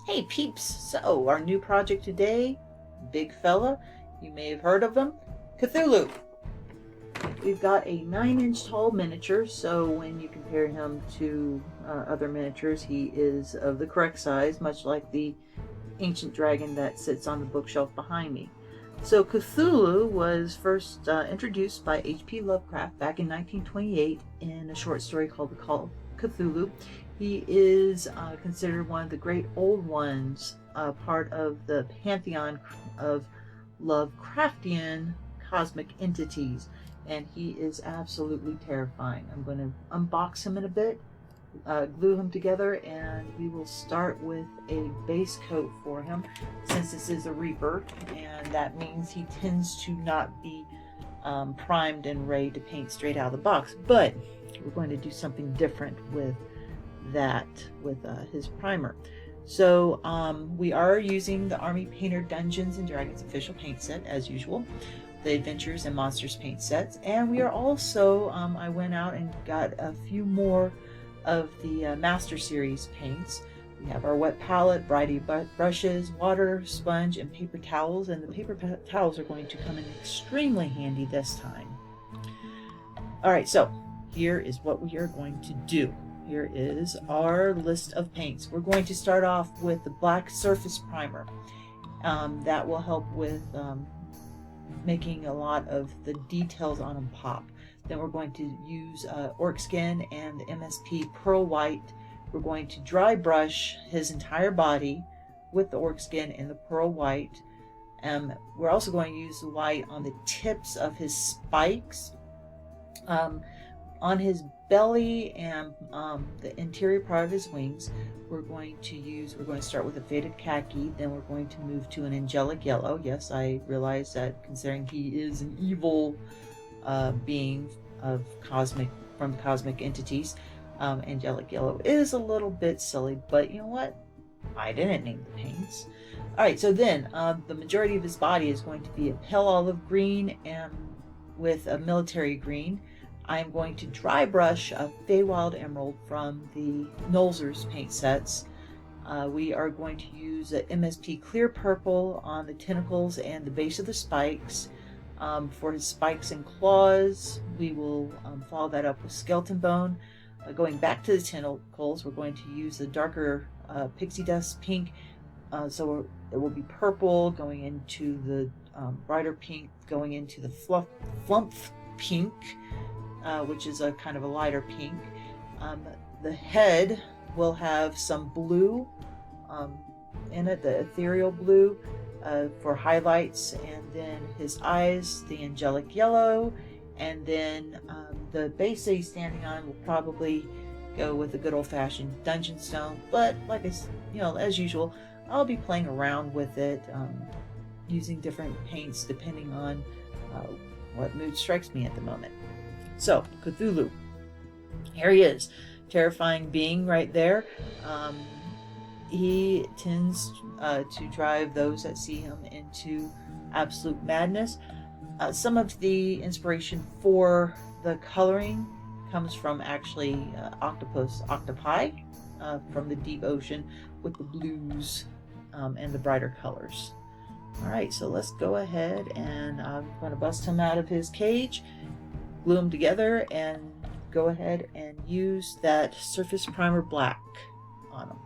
Hey peeps, so our new project today, big fella, you may have heard of him, Cthulhu. We've got a 9-inch tall miniature, so when you compare him to other miniatures, he is of the correct size, much like the ancient dragon that sits on the bookshelf behind me. So Cthulhu was first introduced by H.P. Lovecraft back in 1928 in a short story called The Call of Cthulhu. He is considered one of the great old ones, part of the pantheon of Lovecraftian cosmic entities, and he is absolutely terrifying. I'm going to unbox him in a bit, glue him together, and we will start with a base coat for him, since this is a Reaper, and that means he tends to not be primed and ready to paint straight out of the box. But we're going to do something different with that, with his primer. So we are using the Army Painter Dungeons and Dragons official paint set as usual, the Adventures and Monsters paint sets, and we are also I went out and got a few more of the Master Series paints. We have our wet palette, variety of brushes, water, sponge, and paper towels, and the paper towels are going to come in extremely handy this time. Alright, so here is what we are going to do. Here is our list of paints. We're going to start off with the black surface primer. That will help with making a lot of the details on them pop. Then we're going to use Orc Skin and the MSP Pearl White. We're going to dry brush his entire body with the Orc Skin and the Pearl White. We're also going to use the white on the tips of his spikes, on his belly, and the interior part of his wings. We're going to start with a faded khaki, then we're going to move to an angelic yellow. Yes, I realize that considering he is an evil being of from cosmic entities, angelic yellow is a little bit silly, but you know what? I didn't name the paints. Alright, so then the majority of his body is going to be a pale olive green and with a military green. I am going to dry brush a Feywild Emerald from the Nolzur's paint sets. We are going to use a MSP Clear Purple on the tentacles and the base of the spikes. For his spikes and claws, we will follow that up with Skeleton Bone. Going back to the tentacles, we're going to use the darker Pixie Dust Pink. So it will be purple going into the brighter pink, going into the Flump Pink, which is a kind of a lighter pink. The head will have some blue in it, the ethereal blue for highlights, and then his eyes, the angelic yellow, and then the base that he's standing on will probably go with a good old-fashioned dungeon stone. But like I, as usual, I'll be playing around with it, using different paints depending on what mood strikes me at the moment. So, Cthulhu. Here he is. Terrifying being right there. He tends to drive those that see him into absolute madness. Some of the inspiration for the coloring comes from actually octopi from the deep ocean with the blues and the brighter colors. Alright, so let's go ahead, and I'm going to bust him out of his cage, glue them together, and go ahead and use that surface primer black on them.